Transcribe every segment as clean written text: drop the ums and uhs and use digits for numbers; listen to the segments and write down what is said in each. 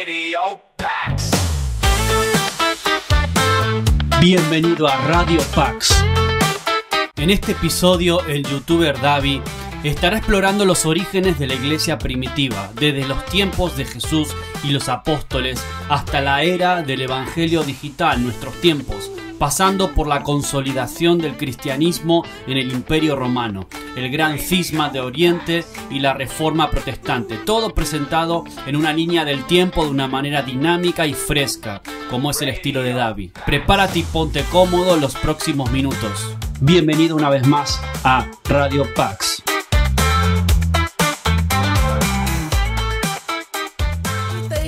Radio Pax. Bienvenido a Radio Pax. En este episodio, el youtuber Davi estará explorando los orígenes de la iglesia primitiva, desde los tiempos de Jesús y los apóstoles hasta la era del evangelio digital, nuestros tiempos, pasando por la consolidación del cristianismo en el Imperio Romano, el gran cisma de Oriente y la Reforma Protestante, todo presentado en una línea del tiempo de una manera dinámica y fresca, como es el estilo de Davi. Prepárate y ponte cómodo los próximos minutos. Bienvenido una vez más a Radio Pax.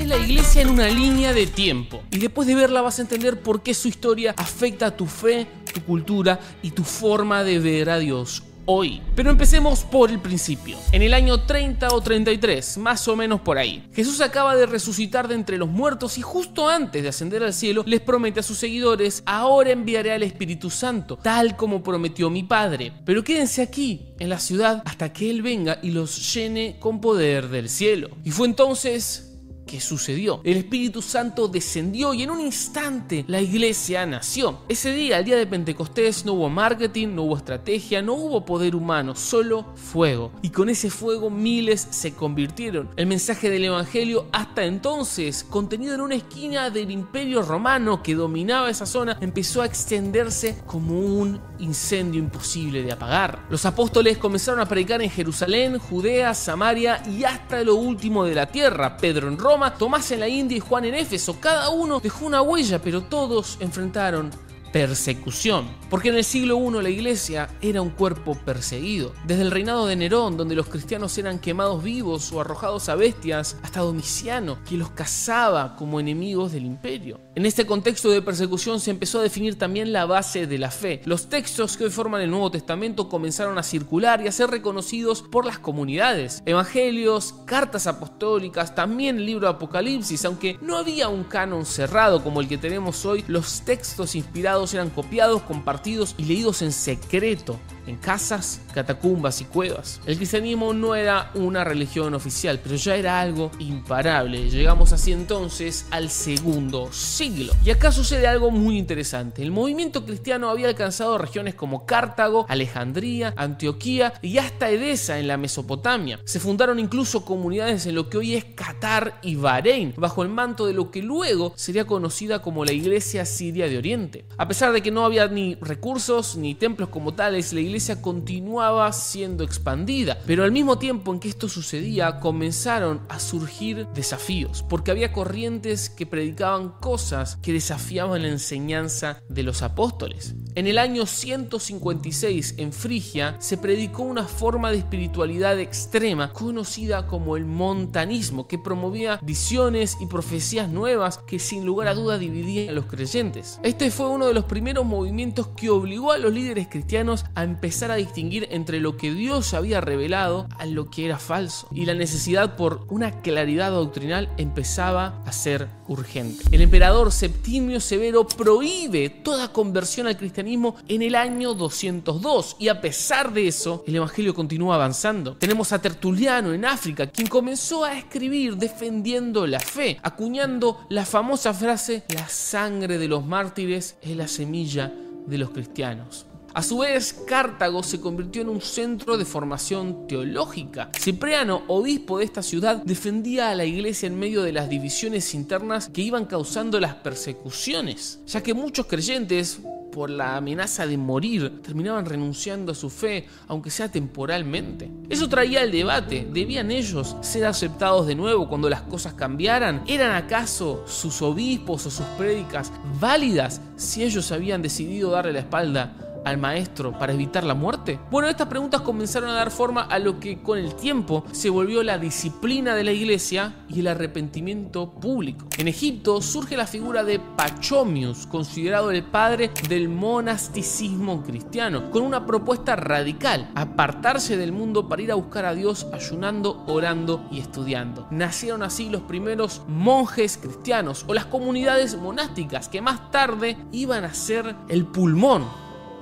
La iglesia en una línea de tiempo, y después de verla vas a entender por qué su historia afecta a tu fe, tu cultura y tu forma de ver a Dios hoy. Pero empecemos por el principio. En el año 30 o 33, más o menos por ahí, Jesús acaba de resucitar de entre los muertos y justo antes de ascender al cielo les promete a sus seguidores: ahora enviaré al Espíritu Santo, tal como prometió mi Padre, pero quédense aquí en la ciudad hasta que Él venga y los llene con poder del cielo. Y fue entonces ¿qué sucedió? El Espíritu Santo descendió y en un instante la iglesia nació. Ese día, el día de Pentecostés, no hubo marketing, no hubo estrategia, no hubo poder humano, solo fuego. Y con ese fuego miles se convirtieron. El mensaje del evangelio, hasta entonces contenido en una esquina del Imperio Romano que dominaba esa zona, empezó a extenderse como un incendio imposible de apagar. Los apóstoles comenzaron a predicar en Jerusalén, Judea, Samaria y hasta lo último de la tierra. Pedro en Roma, Tomás en la India y Juan en Éfeso. Cada uno dejó una huella, pero todos enfrentaron persecución. Porque en el siglo I la iglesia era un cuerpo perseguido. Desde el reinado de Nerón, donde los cristianos eran quemados vivos o arrojados a bestias, hasta Domiciano, que los cazaba como enemigos del imperio. En este contexto de persecución se empezó a definir también la base de la fe. Los textos que hoy forman el Nuevo Testamento comenzaron a circular y a ser reconocidos por las comunidades. Evangelios, cartas apostólicas, también el libro de Apocalipsis. Aunque no había un canon cerrado como el que tenemos hoy, los textos inspirados eran copiados, compartidos y leídos en secreto en casas, catacumbas y cuevas. El cristianismo no era una religión oficial, pero ya era algo imparable. Llegamos así entonces al segundo siglo. Y acá sucede algo muy interesante. El movimiento cristiano había alcanzado regiones como Cartago, Alejandría, Antioquía y hasta Edesa en la Mesopotamia. Se fundaron incluso comunidades en lo que hoy es Qatar y Bahrein, bajo el manto de lo que luego sería conocida como la Iglesia Siria de Oriente. A pesar de que no había ni recursos ni templos como tales, la iglesia continuaba siendo expandida, pero al mismo tiempo en que esto sucedía comenzaron a surgir desafíos, porque había corrientes que predicaban cosas que desafiaban la enseñanza de los apóstoles. En el año 156 en Frigia se predicó una forma de espiritualidad extrema conocida como el montanismo, que promovía visiones y profecías nuevas que sin lugar a duda dividían a los creyentes. Este fue uno de los primeros movimientos que obligó a los líderes cristianos a empezar a distinguir entre lo que Dios había revelado a lo que era falso, y la necesidad por una claridad doctrinal empezaba a ser urgente. El emperador Septimio Severo prohíbe toda conversión al cristianismo en el año 202, y a pesar de eso el evangelio continúa avanzando. Tenemos a Tertuliano en África, quien comenzó a escribir defendiendo la fe, acuñando la famosa frase: la sangre de los mártires es la semilla de los cristianos. A su vez, Cartago se convirtió en un centro de formación teológica. Cipriano, obispo de esta ciudad, defendía a la iglesia en medio de las divisiones internas que iban causando las persecuciones, ya que muchos creyentes, por la amenaza de morir, terminaban renunciando a su fe, aunque sea temporalmente. Eso traía el debate: ¿debían ellos ser aceptados de nuevo cuando las cosas cambiaran? ¿Eran acaso sus obispos o sus prédicas válidas si ellos habían decidido darle la espalda al maestro para evitar la muerte? Bueno, estas preguntas comenzaron a dar forma a lo que con el tiempo se volvió la disciplina de la iglesia y el arrepentimiento público. En Egipto surge la figura de Pachomius, considerado el padre del monasticismo cristiano, con una propuesta radical: apartarse del mundo para ir a buscar a Dios ayunando, orando y estudiando. Nacieron así los primeros monjes cristianos, o las comunidades monásticas, que más tarde iban a ser el pulmón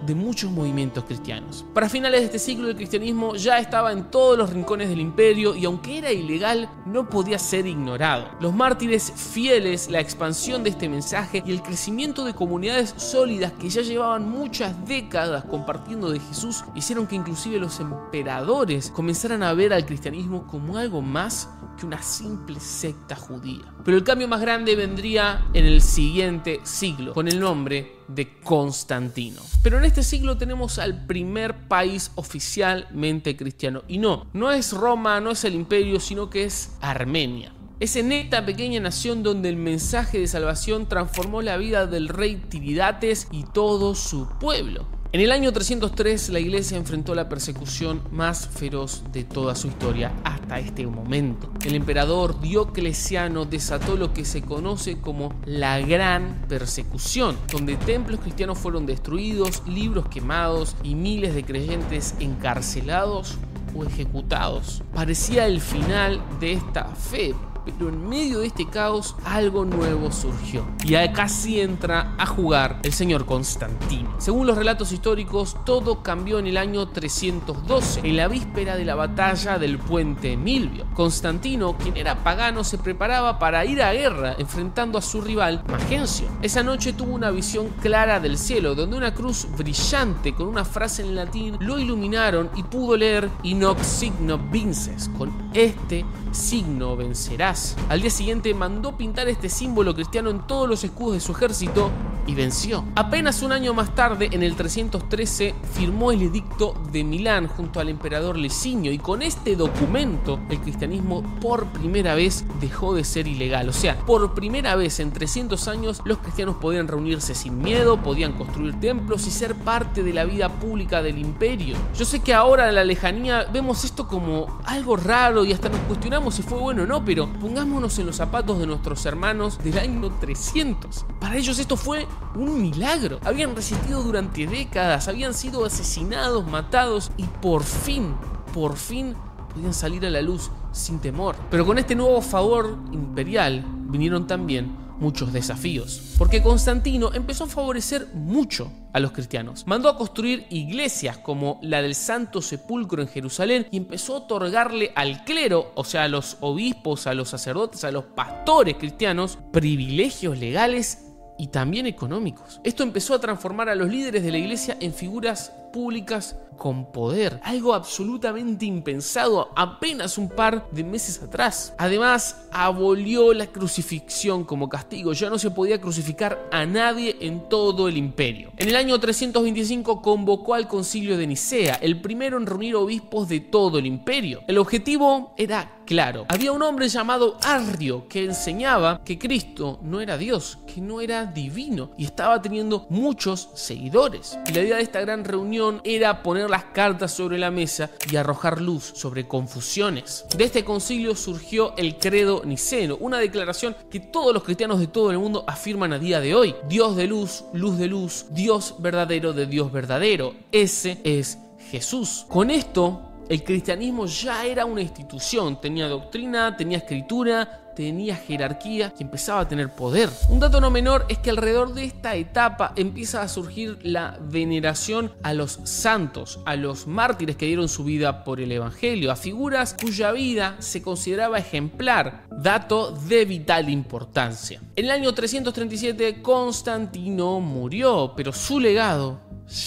de muchos movimientos cristianos. Para finales de este siglo, el cristianismo ya estaba en todos los rincones del imperio y aunque era ilegal, no podía ser ignorado. Los mártires fieles, la expansión de este mensaje y el crecimiento de comunidades sólidas que ya llevaban muchas décadas compartiendo de Jesús hicieron que inclusive los emperadores comenzaran a ver al cristianismo como algo más que una simple secta judía. Pero el cambio más grande vendría en el siguiente siglo, con el nombre de Constantino. Pero en este siglo tenemos al primer país oficialmente cristiano. Y no es Roma, no es el imperio, sino que es Armenia. Es en esta pequeña nación donde el mensaje de salvación transformó la vida del rey Tiridates y todo su pueblo. En el año 303 la iglesia enfrentó la persecución más feroz de toda su historia hasta este momento. El emperador Diocleciano desató lo que se conoce como la Gran Persecución, donde templos cristianos fueron destruidos, libros quemados y miles de creyentes encarcelados o ejecutados. Parecía el final de esta fe, pero en medio de este caos algo nuevo surgió. Y acá sí entra a jugar el señor Constantino. Según los relatos históricos, todo cambió en el año 312, en la víspera de la batalla del puente Milvio. Constantino, quien era pagano, se preparaba para ir a guerra, enfrentando a su rival Magencio. Esa noche tuvo una visión clara del cielo, donde una cruz brillante con una frase en latín lo iluminaron y pudo leer "In hoc signo vinces", con este signo vencerás. Al día siguiente mandó pintar este símbolo cristiano en todos los escudos de su ejército y venció. Apenas un año más tarde, en el 313, firmó el Edicto de Milán junto al emperador Licinio, y con este documento el cristianismo por primera vez dejó de ser ilegal. O sea, por primera vez en 300 años los cristianos podían reunirse sin miedo, podían construir templos y ser parte de la vida pública del imperio. Yo sé que ahora en la lejanía vemos esto como algo raro y hasta nos cuestionamos si fue bueno o no, pero pongámonos en los zapatos de nuestros hermanos del año 300. Para ellos esto fue un milagro. Habían resistido durante décadas, habían sido asesinados, matados y por fin podían salir a la luz sin temor. Pero con este nuevo favor imperial vinieron también muchos desafíos, porque Constantino empezó a favorecer mucho a los cristianos. Mandó a construir iglesias como la del Santo Sepulcro en Jerusalén y empezó a otorgarle al clero, o sea, a los obispos, a los sacerdotes, a los pastores cristianos, privilegios legales y también económicos. Esto empezó a transformar a los líderes de la iglesia en figuras públicas con poder, algo absolutamente impensado apenas un par de meses atrás. Además, abolió la crucifixión como castigo. Ya no se podía crucificar a nadie en todo el imperio. En el año 325 convocó al Concilio de Nicea, el primero en reunir obispos de todo el imperio. El objetivo era claro. Había un hombre llamado Arrio que enseñaba que Cristo no era Dios, que no era divino, y estaba teniendo muchos seguidores. Y la idea de esta gran reunión era poner las cartas sobre la mesa y arrojar luz sobre confusiones. De este concilio surgió el credo niceno, una declaración que todos los cristianos de todo el mundo afirman a día de hoy: Dios de luz de luz, Dios verdadero de Dios verdadero. Ese es Jesús. Con esto, el cristianismo ya era una institución, tenía doctrina, tenía escritura, tenía jerarquía y empezaba a tener poder. Un dato no menor es que alrededor de esta etapa empieza a surgir la veneración a los santos, a los mártires que dieron su vida por el evangelio, a figuras cuya vida se consideraba ejemplar, dato de vital importancia. En el año 337 Constantino murió, pero su legado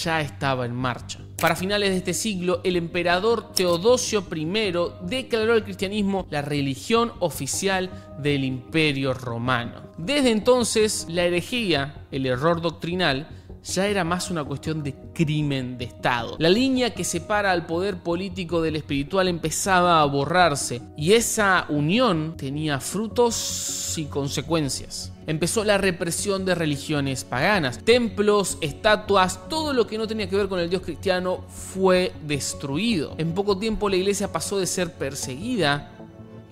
ya estaba en marcha. Para finales de este siglo, el emperador Teodosio I declaró el cristianismo la religión oficial del Imperio Romano. Desde entonces, la herejía, el error doctrinal, ya era más una cuestión de crimen de Estado. La línea que separa al poder político del espiritual empezaba a borrarse, y esa unión tenía frutos y consecuencias. Empezó la represión de religiones paganas, templos, estatuas, todo lo que no tenía que ver con el Dios cristiano fue destruido. En poco tiempo la iglesia pasó de ser perseguida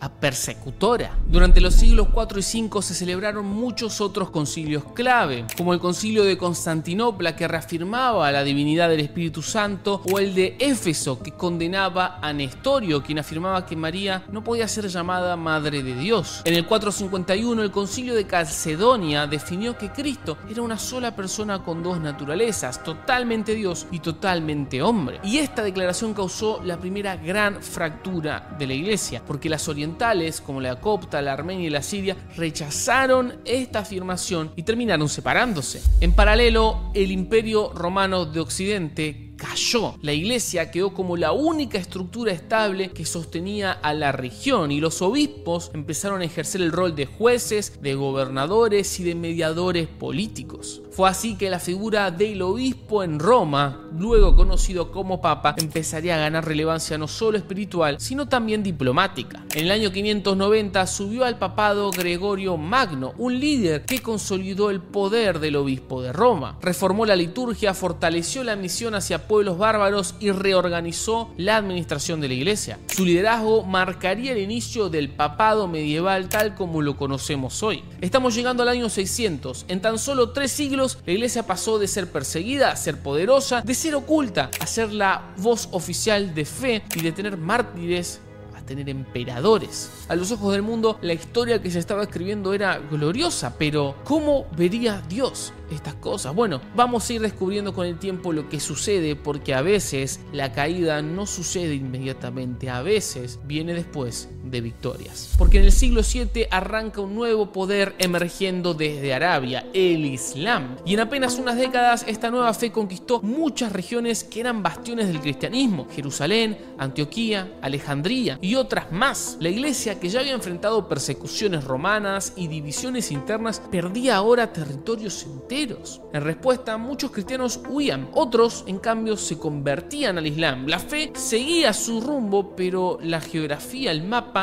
a persecutora. Durante los siglos IV y V se celebraron muchos otros concilios clave, como el concilio de Constantinopla, que reafirmaba la divinidad del Espíritu Santo, o el de Éfeso, que condenaba a Nestorio, quien afirmaba que María no podía ser llamada Madre de Dios. En el 451 el concilio de Calcedonia definió que Cristo era una sola persona con dos naturalezas, totalmente Dios y totalmente hombre. Y esta declaración causó la primera gran fractura de la iglesia, porque las orientales, como la copta, la armenia y la siria, rechazaron esta afirmación y terminaron separándose. En paralelo, el Imperio Romano de Occidente cayó. La iglesia quedó como la única estructura estable que sostenía a la región, y los obispos empezaron a ejercer el rol de jueces, de gobernadores y de mediadores políticos. Fue así que la figura del obispo en Roma, luego conocido como papa, empezaría a ganar relevancia no solo espiritual, sino también diplomática. En el año 590 subió al papado Gregorio Magno, un líder que consolidó el poder del obispo de Roma. Reformó la liturgia, fortaleció la misión hacia pueblos bárbaros y reorganizó la administración de la iglesia. Su liderazgo marcaría el inicio del papado medieval tal como lo conocemos hoy. Estamos llegando al año 600. En tan solo 3 siglos, la iglesia pasó de ser perseguida a ser poderosa, de ser oculta a ser la voz oficial de fe, y de tener mártires a tener emperadores. A los ojos del mundo, la historia que se estaba escribiendo era gloriosa, pero ¿cómo vería Dios estas cosas? Bueno, vamos a ir descubriendo con el tiempo lo que sucede, porque a veces la caída no sucede inmediatamente, a veces viene después de victorias. Porque en el siglo VII arranca un nuevo poder emergiendo desde Arabia, el Islam. Y en apenas unas décadas esta nueva fe conquistó muchas regiones que eran bastiones del cristianismo: Jerusalén, Antioquía, Alejandría y otras más. La iglesia, que ya había enfrentado persecuciones romanas y divisiones internas, perdía ahora territorios enteros. En respuesta, muchos cristianos huían, otros en cambio se convertían al Islam. La fe seguía su rumbo, pero la geografía, el mapa,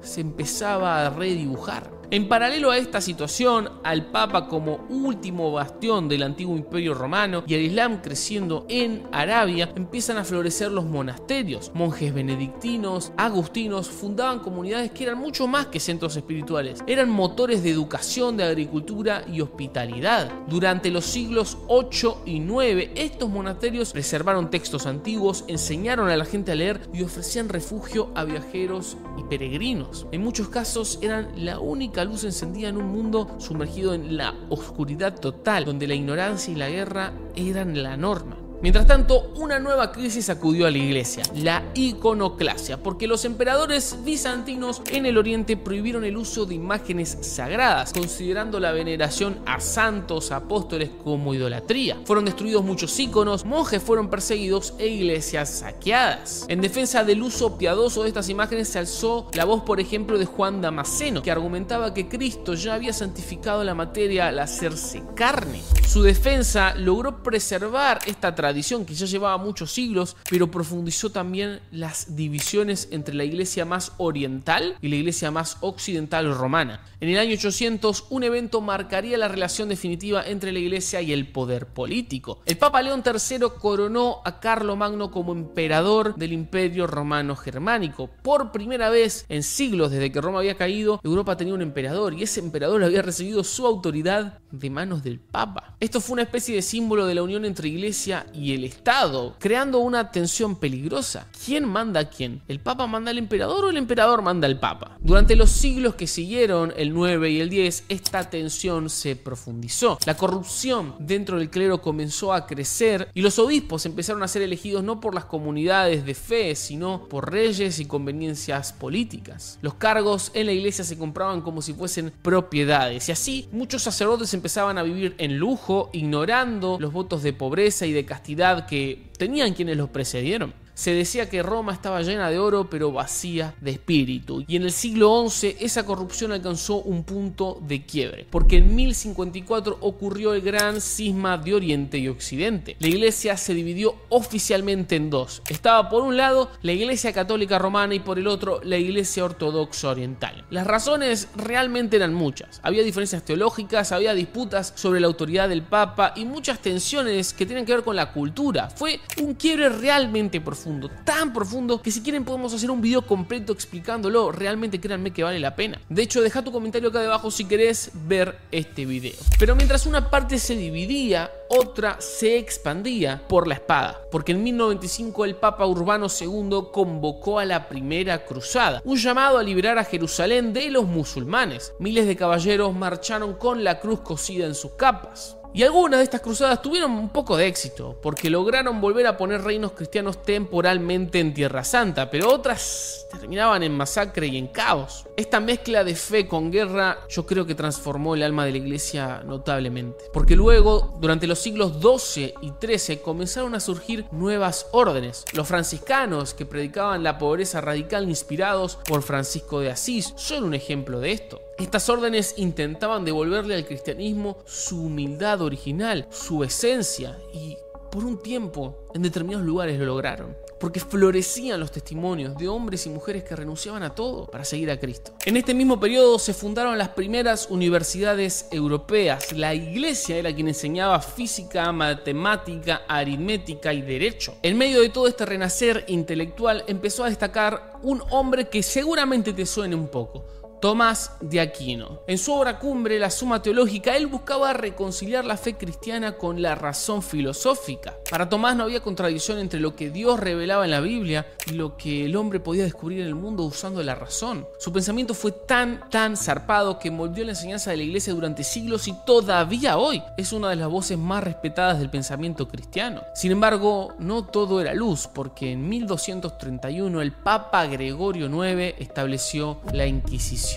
se empezaba a redibujar. En paralelo a esta situación, al Papa como último bastión del antiguo Imperio Romano y el Islam creciendo en Arabia, empiezan a florecer los monasterios. Monjes benedictinos, agustinos fundaban comunidades que eran mucho más que centros espirituales. Eran motores de educación, de agricultura y hospitalidad. Durante los siglos 8 y 9, estos monasterios preservaron textos antiguos, enseñaron a la gente a leer y ofrecían refugio a viajeros y peregrinos. En muchos casos eran la única luz encendida en un mundo sumergido en la oscuridad total, donde la ignorancia y la guerra eran la norma. Mientras tanto, una nueva crisis sacudió a la iglesia: la iconoclasia, porque los emperadores bizantinos en el oriente prohibieron el uso de imágenes sagradas, considerando la veneración a santos, apóstoles como idolatría. Fueron destruidos muchos íconos, monjes fueron perseguidos e iglesias saqueadas. En defensa del uso piadoso de estas imágenes se alzó la voz, por ejemplo, de Juan Damasceno, que argumentaba que Cristo ya había santificado la materia al hacerse carne. Su defensa logró preservar esta tradición que ya llevaba muchos siglos, pero profundizó también las divisiones entre la iglesia más oriental y la iglesia más occidental romana. En el año 800, un evento marcaría la relación definitiva entre la iglesia y el poder político. El Papa León III coronó a Carlomagno como emperador del Imperio Romano Germánico. Por primera vez en siglos, desde que Roma había caído, Europa tenía un emperador, y ese emperador había recibido su autoridad de manos del Papa. Esto fue una especie de símbolo de la unión entre iglesia y el Estado, creando una tensión peligrosa. ¿Quién manda a quién? ¿El Papa manda al emperador o el emperador manda al Papa? Durante los siglos que siguieron, el 9 y el 10, esta tensión se profundizó. La corrupción dentro del clero comenzó a crecer y los obispos empezaron a ser elegidos no por las comunidades de fe, sino por reyes y conveniencias políticas. Los cargos en la iglesia se compraban como si fuesen propiedades, y así muchos sacerdotes empezaban a vivir en lujo, ignorando los votos de pobreza y de castidad que tenían quienes los precedieron. Se decía que Roma estaba llena de oro pero vacía de espíritu, y en el siglo XI esa corrupción alcanzó un punto de quiebre, porque en 1054 ocurrió el gran cisma de Oriente y Occidente. La iglesia se dividió oficialmente en dos. Estaba por un lado la iglesia católica romana y por el otro la iglesia ortodoxa oriental. Las razones realmente eran muchas. Había diferencias teológicas, había disputas sobre la autoridad del Papa y muchas tensiones que tienen que ver con la cultura. Fue un quiebre realmente profundo. tan profundo, que si quieren podemos hacer un video completo explicándolo. Realmente créanme que vale la pena. De hecho, deja tu comentario acá debajo si querés ver este video. Pero mientras una parte se dividía, otra se expandía por la espada, porque en 1095 el Papa Urbano II convocó a la Primera Cruzada, un llamado a liberar a Jerusalén de los musulmanes. Miles de caballeros marcharon con la cruz cosida en sus capas. Y algunas de estas cruzadas tuvieron un poco de éxito, porque lograron volver a poner reinos cristianos temporalmente en Tierra Santa, pero otras terminaban en masacre y en caos. Esta mezcla de fe con guerra yo creo que transformó el alma de la iglesia notablemente, porque luego, durante los siglos XII y XIII, comenzaron a surgir nuevas órdenes. Los franciscanos, que predicaban la pobreza radical inspirados por Francisco de Asís, son un ejemplo de esto. Estas órdenes intentaban devolverle al cristianismo su humildad original, su esencia, y por un tiempo en determinados lugares lo lograron, porque florecían los testimonios de hombres y mujeres que renunciaban a todo para seguir a Cristo. En este mismo periodo se fundaron las primeras universidades europeas. La iglesia era quien enseñaba física, matemática, aritmética y derecho. En medio de todo este renacer intelectual empezó a destacar un hombre que seguramente te suene un poco: Tomás de Aquino. En su obra cumbre, la Suma Teológica, él buscaba reconciliar la fe cristiana con la razón filosófica. Para Tomás no había contradicción entre lo que Dios revelaba en la Biblia y lo que el hombre podía descubrir en el mundo usando la razón. Su pensamiento fue tan zarpado que moldeó la enseñanza de la iglesia durante siglos y todavía hoy es una de las voces más respetadas del pensamiento cristiano. Sin embargo, no todo era luz, porque en 1231 el Papa Gregorio IX estableció la Inquisición,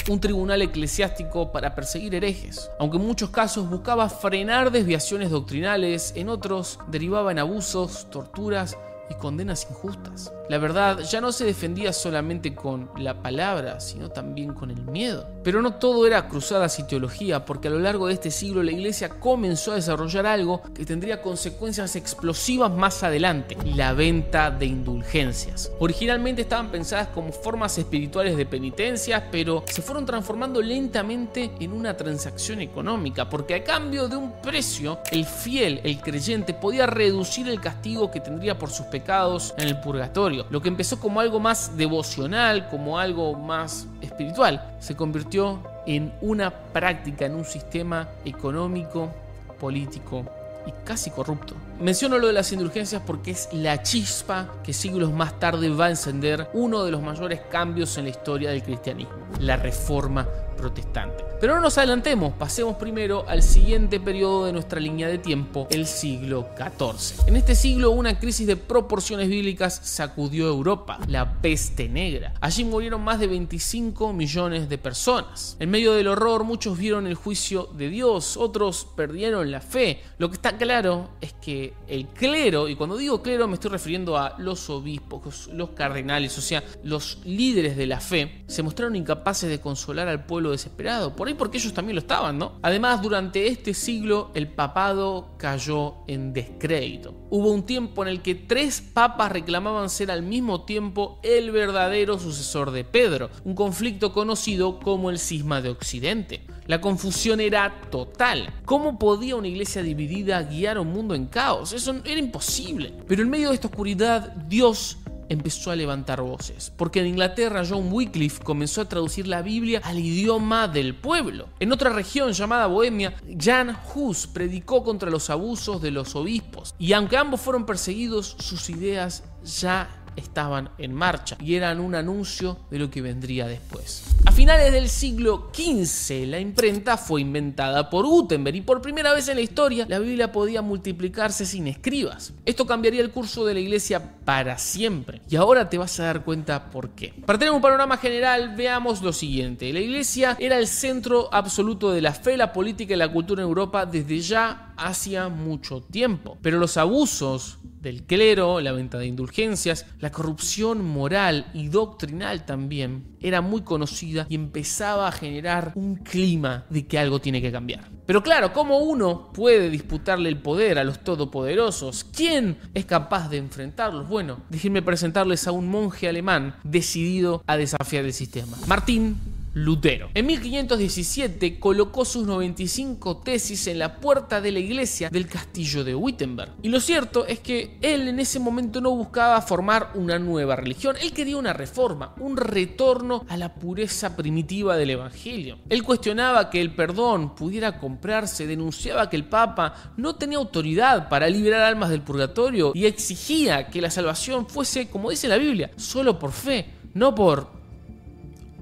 un tribunal eclesiástico para perseguir herejes. Aunque en muchos casos buscaba frenar desviaciones doctrinales, en otros derivaba en abusos, torturas y condenas injustas. La verdad ya no se defendía solamente con la palabra, sino también con el miedo. Pero no todo era cruzadas y teología, porque a lo largo de este siglo la iglesia comenzó a desarrollar algo que tendría consecuencias explosivas más adelante: la venta de indulgencias. Originalmente estaban pensadas como formas espirituales de penitencias, pero se fueron transformando lentamente en una transacción económica, porque a cambio de un precio, el fiel, el creyente, podía reducir el castigo que tendría por sus pecados en el purgatorio. Lo que empezó como algo más devocional, como algo más espiritual, se convirtió en una práctica, en un sistema económico, político y casi corrupto. Menciono lo de las indulgencias porque es la chispa que siglos más tarde va a encender uno de los mayores cambios en la historia del cristianismo: la Reforma Protestante. Pero no nos adelantemos, pasemos primero al siguiente periodo de nuestra línea de tiempo, el siglo XIV. En este siglo una crisis de proporciones bíblicas sacudió Europa: la peste negra. Allí murieron más de 25 millones de personas. En medio del horror muchos vieron el juicio de Dios, otros perdieron la fe. Lo que está claro es que el clero, y cuando digo clero me estoy refiriendo a los obispos, los cardenales, o sea, los líderes de la fe, se mostraron incapaces de consolar al pueblo desesperado. Por ahí porque ellos también lo estaban, ¿no? Además, durante este siglo el papado cayó en descrédito. Hubo un tiempo en el que 3 papas reclamaban ser al mismo tiempo el verdadero sucesor de Pedro, un conflicto conocido como el Cisma de Occidente. La confusión era total. ¿Cómo podía una iglesia dividida guiar a un mundo en caos? Eso era imposible. Pero en medio de esta oscuridad, Dios empezó a levantar voces, porque en Inglaterra John Wycliffe comenzó a traducir la Biblia al idioma del pueblo. En otra región llamada Bohemia, Jan Hus predicó contra los abusos de los obispos, y aunque ambos fueron perseguidos, sus ideas ya estaban en marcha y eran un anuncio de lo que vendría después. A finales del siglo XV, la imprenta fue inventada por Gutenberg y por primera vez en la historia la Biblia podía multiplicarse sin escribas. Esto cambiaría el curso de la iglesia para siempre, y ahora te vas a dar cuenta por qué. Para tener un panorama general, veamos lo siguiente: la iglesia era el centro absoluto de la fe, la política y la cultura en Europa desde ya hacía mucho tiempo, pero los abusos del clero, la venta de indulgencias, la corrupción moral y doctrinal también era muy conocida y empezaba a generar un clima de que algo tiene que cambiar. Pero claro, ¿cómo uno puede disputarle el poder a los todopoderosos? ¿Quién es capaz de enfrentarlos? Bueno, déjenme presentarles a un monje alemán decidido a desafiar el sistema: Martín Lutero. En 1517 colocó sus 95 tesis en la puerta de la iglesia del castillo de Wittenberg. Y lo cierto es que él en ese momento no buscaba formar una nueva religión, él quería una reforma, un retorno a la pureza primitiva del evangelio. Él cuestionaba que el perdón pudiera comprarse, denunciaba que el Papa no tenía autoridad para liberar almas del purgatorio y exigía que la salvación fuese, como dice la Biblia, solo por fe, no por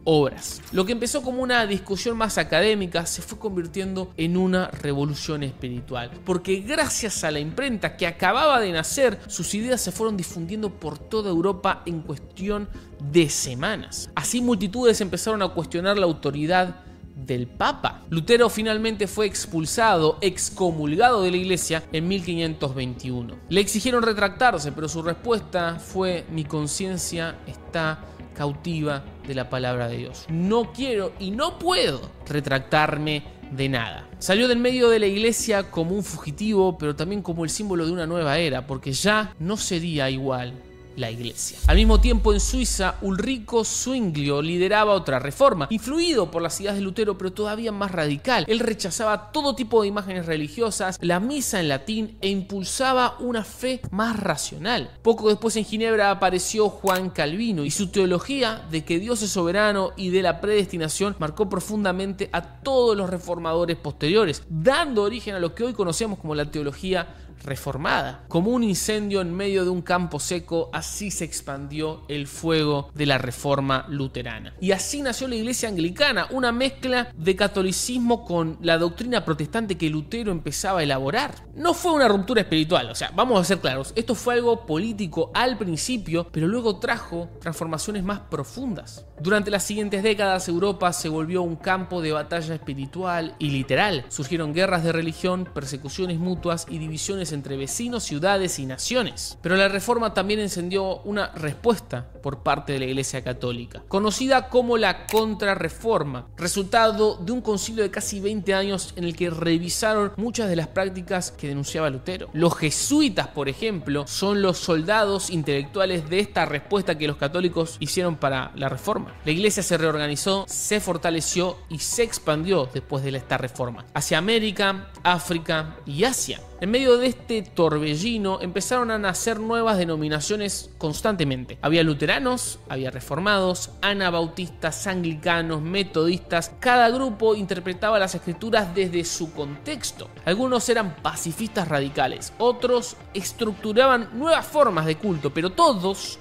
obras. Lo que empezó como una discusión más académica se fue convirtiendo en una revolución espiritual, porque gracias a la imprenta que acababa de nacer, sus ideas se fueron difundiendo por toda Europa en cuestión de semanas. Así multitudes empezaron a cuestionar la autoridad del Papa. Lutero finalmente fue expulsado, excomulgado de la iglesia en 1521. Le exigieron retractarse, pero su respuesta fue: mi conciencia está cautiva de la palabra de Dios. No quiero y no puedo retractarme de nada. Salió del medio de la iglesia como un fugitivo, pero también como el símbolo de una nueva era, porque ya no sería igual la iglesia. Al mismo tiempo, en Suiza, Ulrico Zwinglio lideraba otra reforma, influido por las ideas de Lutero, pero todavía más radical. Él rechazaba todo tipo de imágenes religiosas, la misa en latín, e impulsaba una fe más racional. Poco después, en Ginebra, apareció Juan Calvino, y su teología de que Dios es soberano y de la predestinación marcó profundamente a todos los reformadores posteriores, dando origen a lo que hoy conocemos como la teología reformada. Como un incendio en medio de un campo seco, así se expandió el fuego de la reforma luterana. Y así nació la iglesia anglicana, una mezcla de catolicismo con la doctrina protestante que Lutero empezaba a elaborar. No fue una ruptura espiritual, o sea, vamos a ser claros, esto fue algo político al principio, pero luego trajo transformaciones más profundas. Durante las siguientes décadas, Europa se volvió un campo de batalla espiritual y literal. Surgieron guerras de religión, persecuciones mutuas y divisiones entre vecinos, ciudades y naciones. Pero la reforma también encendió una respuesta por parte de la Iglesia Católica, conocida como la Contrarreforma, resultado de un concilio de casi 20 años en el que revisaron muchas de las prácticas que denunciaba Lutero. Los jesuitas, por ejemplo, son los soldados intelectuales de esta respuesta que los católicos hicieron para la reforma. La Iglesia se reorganizó, se fortaleció y se expandió después de esta reforma hacia América, África y Asia. En medio de este torbellino empezaron a nacer nuevas denominaciones constantemente. Había luteranos, había reformados, anabautistas, anglicanos, metodistas. Cada grupo interpretaba las escrituras desde su contexto. Algunos eran pacifistas radicales, otros estructuraban nuevas formas de culto, pero todos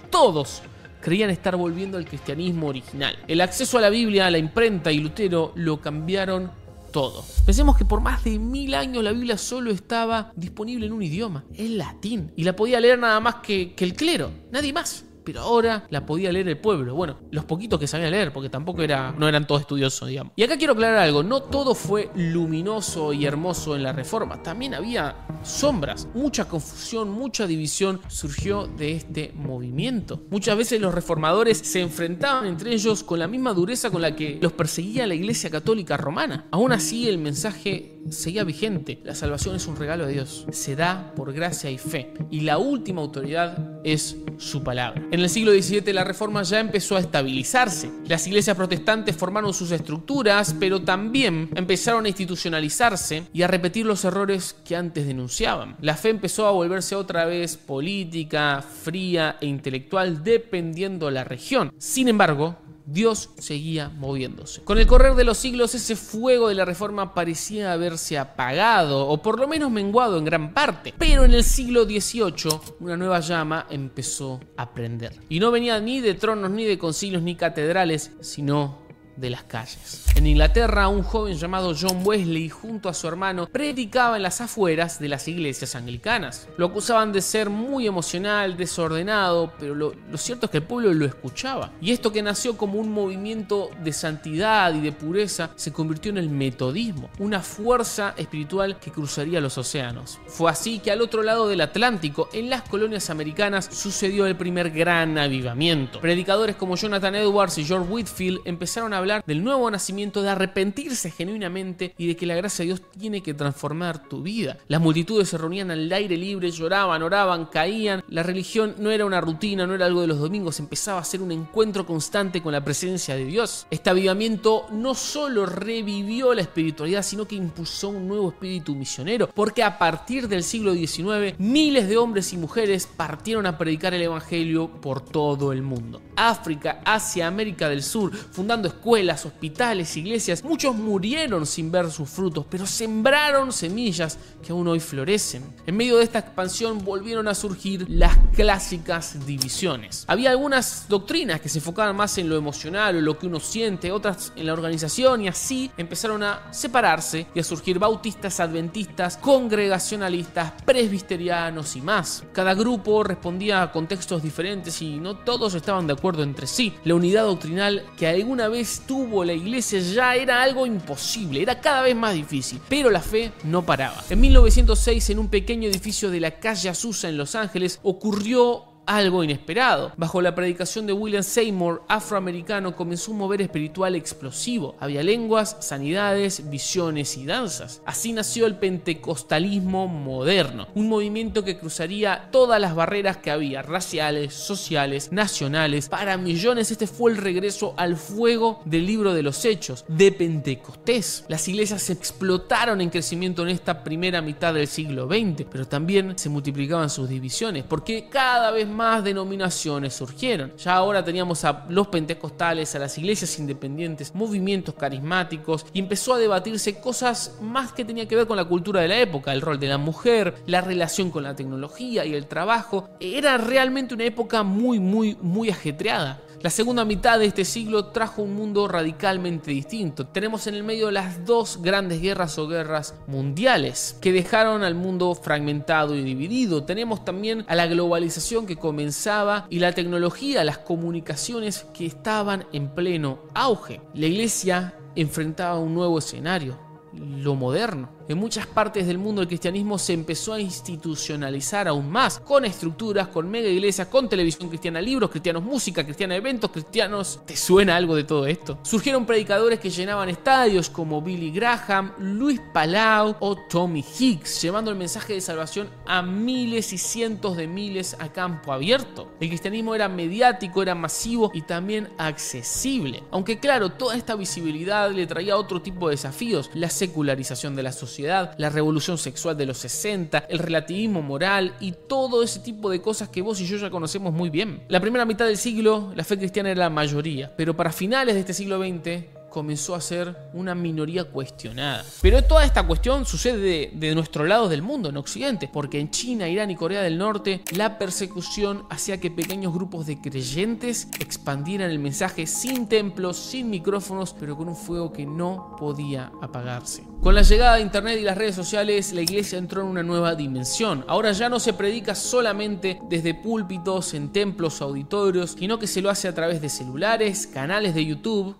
creían estar volviendo al cristianismo original. El acceso a la Biblia, a la imprenta y Lutero lo cambiaron todo. Pensemos que por más de 1000 años la Biblia solo estaba disponible en un idioma, el latín, y la podía leer nada más que el clero, nadie más. Pero ahora la podía leer el pueblo. Bueno, los poquitos que sabían leer, porque tampoco no eran todos estudiosos, digamos. Y acá quiero aclarar algo, no todo fue luminoso y hermoso en la Reforma. También había sombras, mucha confusión, mucha división surgió de este movimiento. Muchas veces los reformadores se enfrentaban entre ellos con la misma dureza con la que los perseguía la Iglesia Católica Romana. Aún así, el mensaje seguía vigente. La salvación es un regalo de Dios. Se da por gracia y fe. Y la última autoridad es su palabra. En el siglo XVII la Reforma ya empezó a estabilizarse. Las iglesias protestantes formaron sus estructuras, pero también empezaron a institucionalizarse y a repetir los errores que antes denunciaban. La fe empezó a volverse otra vez política, fría e intelectual, dependiendo la región. Sin embargo, Dios seguía moviéndose. Con el correr de los siglos, ese fuego de la Reforma parecía haberse apagado, o por lo menos menguado en gran parte. Pero en el siglo XVIII, una nueva llama empezó a prender. Y no venía ni de tronos, ni de concilios, ni catedrales, sino de las calles. En Inglaterra, un joven llamado John Wesley, junto a su hermano, predicaba en las afueras de las iglesias anglicanas. Lo acusaban de ser muy emocional, desordenado, pero lo cierto es que el pueblo lo escuchaba. Y esto, que nació como un movimiento de santidad y de pureza, se convirtió en el metodismo, una fuerza espiritual que cruzaría los océanos. Fue así que al otro lado del Atlántico, en las colonias americanas, sucedió el primer gran avivamiento. Predicadores como Jonathan Edwards y George Whitefield empezaron a hablar del nuevo nacimiento, de arrepentirse genuinamente y de que la gracia de Dios tiene que transformar tu vida. Las multitudes se reunían al aire libre, lloraban, oraban, caían. La religión no era una rutina, no era algo de los domingos, empezaba a ser un encuentro constante con la presencia de Dios. Este avivamiento no solo revivió la espiritualidad, sino que impulsó un nuevo espíritu misionero, porque a partir del siglo XIX, miles de hombres y mujeres partieron a predicar el evangelio por todo el mundo. África, Asia, América del Sur, fundando escuelas, hospitales, iglesias. Muchos murieron sin ver sus frutos, pero sembraron semillas que aún hoy florecen. En medio de esta expansión volvieron a surgir las clásicas divisiones. Había algunas doctrinas que se enfocaban más en lo emocional o lo que uno siente, otras en la organización, y así empezaron a separarse y a surgir bautistas, adventistas, congregacionalistas, presbiterianos y más. Cada grupo respondía a contextos diferentes y no todos estaban de acuerdo entre sí. La unidad doctrinal que alguna vez tuvo la iglesia ya era algo imposible, era cada vez más difícil, pero la fe no paraba. En 1906, en un pequeño edificio de la calle Azusa en Los Ángeles, ocurrió algo inesperado. Bajo la predicación de William Seymour, afroamericano, comenzó un mover espiritual explosivo. Había lenguas, sanidades, visiones y danzas. Así nació el pentecostalismo moderno, un movimiento que cruzaría todas las barreras que había, raciales, sociales, nacionales. Para millones este fue el regreso al fuego del libro de los Hechos, de Pentecostés. Las iglesias explotaron en crecimiento en esta primera mitad del siglo XX, pero también se multiplicaban sus divisiones, porque cada vez más denominaciones surgieron. Ya ahora teníamos a los pentecostales, a las iglesias independientes, movimientos carismáticos, y empezó a debatirse cosas más que tenían que ver con la cultura de la época, el rol de la mujer, la relación con la tecnología y el trabajo. Era realmente una época muy ajetreada. La segunda mitad de este siglo trajo un mundo radicalmente distinto. Tenemos en el medio las dos grandes guerras o guerras mundiales que dejaron al mundo fragmentado y dividido. Tenemos también a la globalización que comenzaba y la tecnología, las comunicaciones que estaban en pleno auge. La iglesia enfrentaba un nuevo escenario, lo moderno. En muchas partes del mundo el cristianismo se empezó a institucionalizar aún más, con estructuras, con mega iglesias, con televisión cristiana, libros cristianos, música cristiana, eventos cristianos. ¿Te suena algo de todo esto? Surgieron predicadores que llenaban estadios como Billy Graham, Luis Palau o Tommy Hicks, llevando el mensaje de salvación a miles y cientos de miles a campo abierto. El cristianismo era mediático, era masivo y también accesible. Aunque claro, toda esta visibilidad le traía otro tipo de desafíos: la secularización de la sociedad, la revolución sexual de los 60, el relativismo moral y todo ese tipo de cosas que vos y yo ya conocemos muy bien. La primera mitad del siglo, la fe cristiana era la mayoría, pero para finales de este siglo XX comenzó a ser una minoría cuestionada. Pero toda esta cuestión sucede de nuestro lado del mundo, en Occidente, porque en China, Irán y Corea del Norte la persecución hacía que pequeños grupos de creyentes expandieran el mensaje sin templos, sin micrófonos, pero con un fuego que no podía apagarse. Con la llegada de internet y las redes sociales, la iglesia entró en una nueva dimensión. Ahora ya no se predica solamente desde púlpitos, en templos o auditorios, sino que se lo hace a través de celulares, canales de YouTube,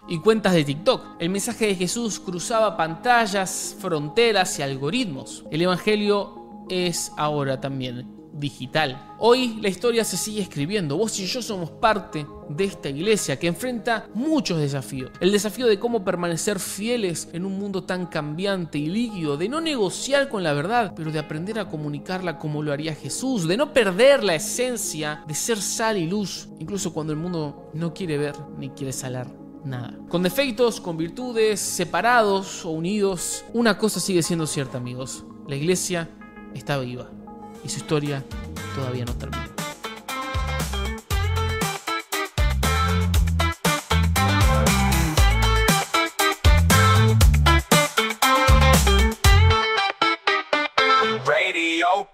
y cuentas de TikTok. El mensaje de Jesús cruzaba pantallas, fronteras y algoritmos. El evangelio es ahora también digital. Hoy la historia se sigue escribiendo. Vos y yo somos parte de esta iglesia que enfrenta muchos desafíos. El desafío de cómo permanecer fieles en un mundo tan cambiante y líquido, de no negociar con la verdad, pero de aprender a comunicarla como lo haría Jesús, de no perder la esencia de ser sal y luz, incluso cuando el mundo no quiere ver ni quiere salar nada. Con defectos, con virtudes, separados o unidos, una cosa sigue siendo cierta, amigos: la iglesia está viva y su historia todavía no termina. Radio.